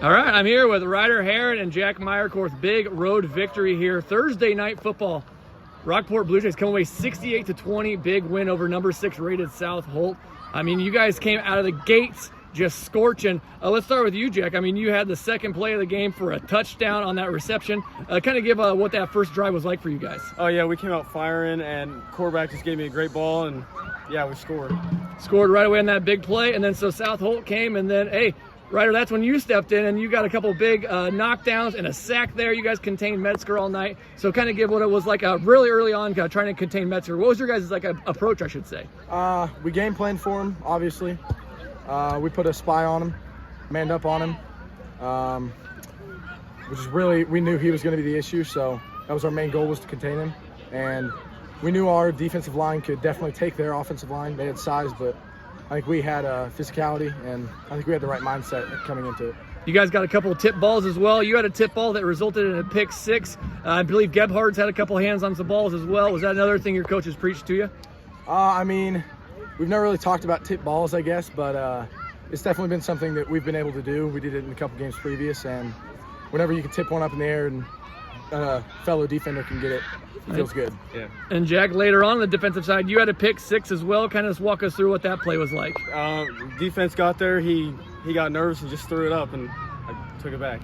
All right, I'm here with Ryder Heron and Jack Meyerkorth. Big road victory here. Thursday night football. Rockport Blue Jays come away 68-20. Big win over number 6 rated South Holt. I mean, you guys came out of the gates just scorching. Let's start with you, Jack. I mean, you had the second play of the game for a touchdown on that reception. Kind of give what that first drive was like for you guys. Oh, yeah, we came out firing, and quarterback just gave me a great ball, and, yeah, we scored. Scored right away on that big play, and then so South Holt came, and then, hey, Ryder, that's when you stepped in, and you got a couple big knockdowns and a sack there. You guys contained Metzger all night. So kind of give what it was like really early on trying to contain Metzger. What was your guys' approach, I should say? We game planned for him, obviously. We put a spy on him, manned up on him, which is really, we knew he was going to be the issue, so that was our main goal, was to contain him. And we knew our defensive line could definitely take their offensive line. They had size, but I think we had physicality, and I think we had the right mindset coming into it. You guys got a couple of tip balls as well. You had a tip ball that resulted in a pick 6. I believe Gebhard's had a couple of hands on some balls as well. Was that another thing your coaches preached to you? I mean, we've never really talked about tip balls, I guess, but it's definitely been something that we've been able to do. We did it in a couple games previous, and whenever you can tip one up in the air and a fellow defender can get it, it feels good. Yeah. And Jack, later on the defensive side, you had a pick 6 as well. Kind of just walk us through what that play was like. Defense got there. He got nervous and just threw it up, and I took it back.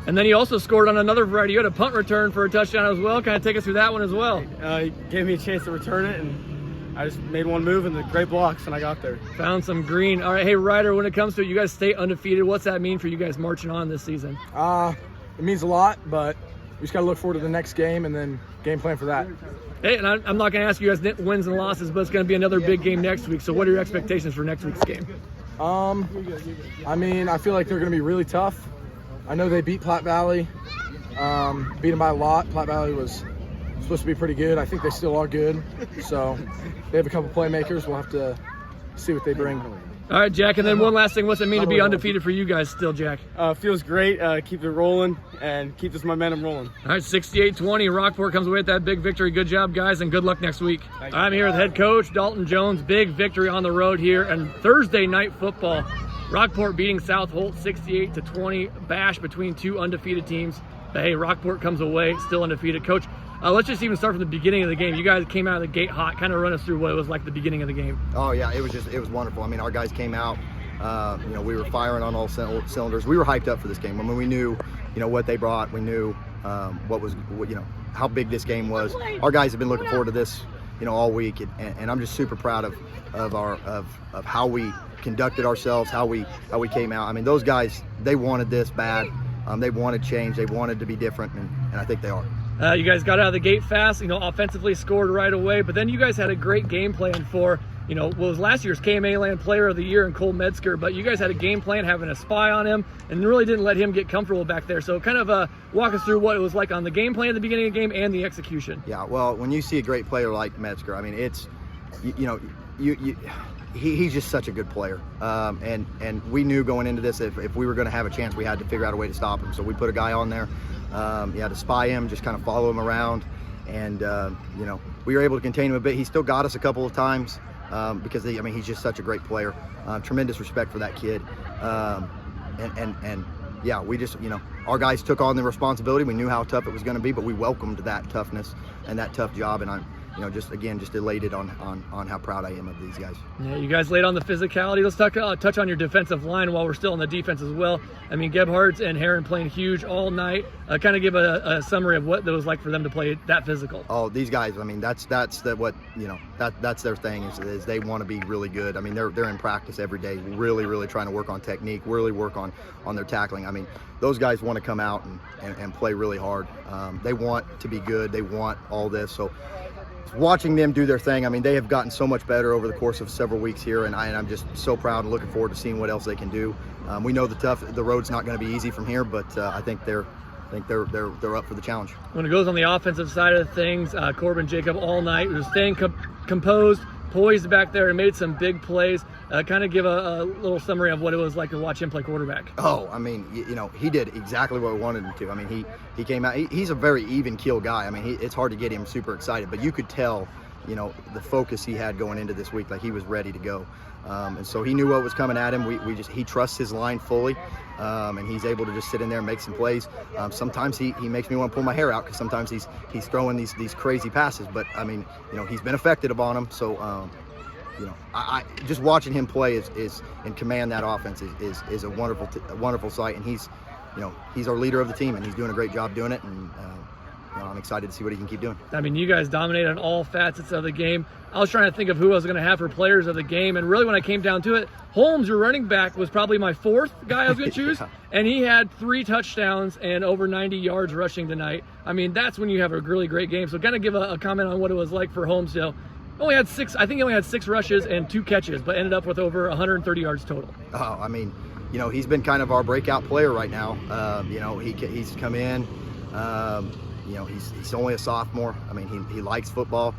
And then he also scored on another variety. You had a punt return for a touchdown as well. Kind of take us through that one as well. He gave me a chance to return it, and I just made one move and the great blocks, and I got there. Found some green. All right, hey, Ryder, when it comes to it, you guys stay undefeated. What's that mean for you guys marching on this season? It means a lot, but we just got to look forward to the next game and then game plan for that. Hey, and I'm not going to ask you guys wins and losses, but it's going to be another big game next week. So what are your expectations for next week's game? I mean, I feel like they're going to be really tough. I know they beat Platte Valley, beat them by a lot. Platte Valley was supposed to be pretty good. I think they still are good. So they have a couple playmakers. We'll have to see what they bring. All right, Jack, and then one last thing. What's it mean to be undefeated for you guys still, Jack? Feels great. Keep it rolling and keep this momentum rolling. All right, 68-20. Rockport comes away with that big victory. Good job, guys, and good luck next week. I'm here with head coach Dalton Jones. Big victory on the road here. And Thursday night football, Rockport beating South Holt 68-20. Bash between two undefeated teams. But hey, Rockport comes away still undefeated. Coach, let's just even start from the beginning of the game. You guys came out of the gate hot. Kind of run us through what it was like the beginning of the game. Oh yeah, it was wonderful. I mean, our guys came out. We were firing on all cylinders. We were hyped up for this game. I mean, we knew, what they brought. We knew how big this game was. Our guys have been looking forward to this, all week, and I'm just super proud of how we conducted ourselves, how we came out. I mean, those guys, they wanted this bad. They wanted change. They wanted to be different, and I think they are. You guys got out of the gate fast, offensively scored right away, but then you guys had a great game plan for, what was last year's KMA Land Player of the Year in Cole Metzger, but you guys had a game plan, having a spy on him, and really didn't let him get comfortable back there. So kind of walk us through what it was like on the game plan at the beginning of the game and the execution. Yeah, well, when you see a great player like Metzger, I mean, it's, he's just such a good player, and we knew going into this if we were going to have a chance, we had to figure out a way to stop him. So we put a guy on there, to spy him, just kind of follow him around, and we were able to contain him a bit. He still got us a couple of times because he's just such a great player. Tremendous respect for that kid, and yeah, we just our guys took on the responsibility. We knew how tough it was going to be, but we welcomed that toughness and that tough job, and I'm just elated on how proud I am of these guys. Yeah, you guys laid on the physicality. Let's touch on your defensive line while we're still on the defense as well. I mean, Gebhardt and Heron playing huge all night. Kind of give a summary of what it was like for them to play that physical. Oh, these guys, I mean, that's that's their thing is they want to be really good. I mean, they're in practice every day, really trying to work on technique, really work on their tackling. I mean, those guys want to come out and play really hard. They want to be good. They want all this. So watching them do their thing, I mean, they have gotten so much better over the course of several weeks here, and I'm just so proud and looking forward to seeing what else they can do. We know the road's not going to be easy from here, but I think they're up for the challenge. When it goes on the offensive side of things, Corbin Jacob all night was staying composed, poised back there, and made some big plays. Kind of give a little summary of what it was like to watch him play quarterback. Oh, I mean, he did exactly what we wanted him to. I mean, he came out. He's a very even keel guy. I mean, it's hard to get him super excited, but you could tell you know, the focus he had going into this week. Like, he was ready to go. And so he knew what was coming at him. He trusts his line fully, and he's able to just sit in there and make some plays. Sometimes he makes me want to pull my hair out, because sometimes he's throwing these crazy passes. But I mean, you know, he's been effective on them. So you know, I just watching him play is and command that offense is a wonderful sight. And he's our leader of the team, and he's doing a great job doing it. And you know, I'm excited to see what he can keep doing. I mean, you guys dominate on all facets of the game. I was trying to think of who I was going to have for players of the game, and really when I came down to it, Holmes, your running back, was probably my fourth guy I was going to choose, and he had 3 touchdowns and over 90 yards rushing tonight. I mean, that's when you have a really great game. So kind of give a comment on what it was like for Holmes. I think he only had 6 rushes and 2 catches, but ended up with over 130 yards total. Oh, I mean, you know, he's been kind of our breakout player right now. You know, he's come in. You know, he's only a sophomore. I mean, he likes football.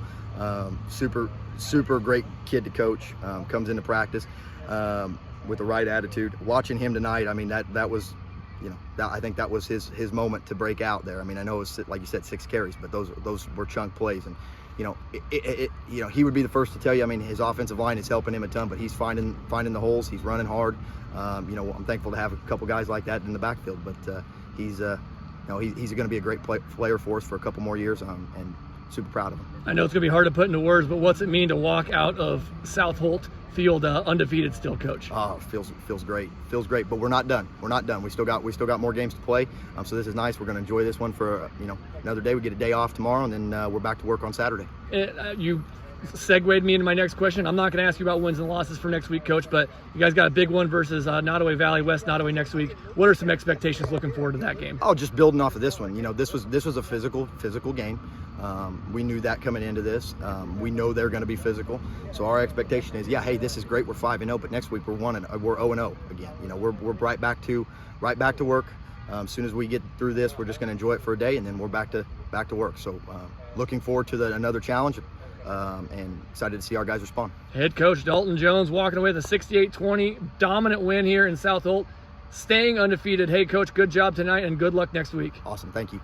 Super great kid to coach. Comes into practice with the right attitude. Watching him tonight, I mean, that was, you know, I think that was his moment to break out there. I mean, I know it's like you said, 6 carries, but those were chunk plays. And you know, you know, he would be the first to tell you. I mean, his offensive line is helping him a ton, but he's finding the holes. He's running hard. You know, I'm thankful to have a couple guys like that in the backfield. But he's going to be a great player for us for a couple more years, and super proud of him. I know it's going to be hard to put into words, but what's it mean to walk out of South Holt Field undefeated still, Coach? Oh, feels great. Feels great, but we're not done. We're not done. We still got more games to play. So this is nice. We're going to enjoy this one for another day. We get a day off tomorrow, and then we're back to work on Saturday. You segued me into my next question. I'm not going to ask you about wins and losses for next week, Coach, but you guys got a big one versus Nottoway Valley, West Nottoway next week. What are some expectations looking forward to that game? Oh, just building off of this one. You know, this was a physical game. We knew that coming into this. We know they're going to be physical. So our expectation is, hey, this is great. We're 5-0, but next week we're 0-0 again. You know, we're right back to work. As soon as we get through this, we're just going to enjoy it for a day, and then we're back to work. So looking forward to another challenge. And excited to see our guys respond. Head coach Dalton Jones walking away with a 68-20 dominant win here in South Holt, staying undefeated. Hey, Coach, good job tonight and good luck next week. Awesome. Thank you.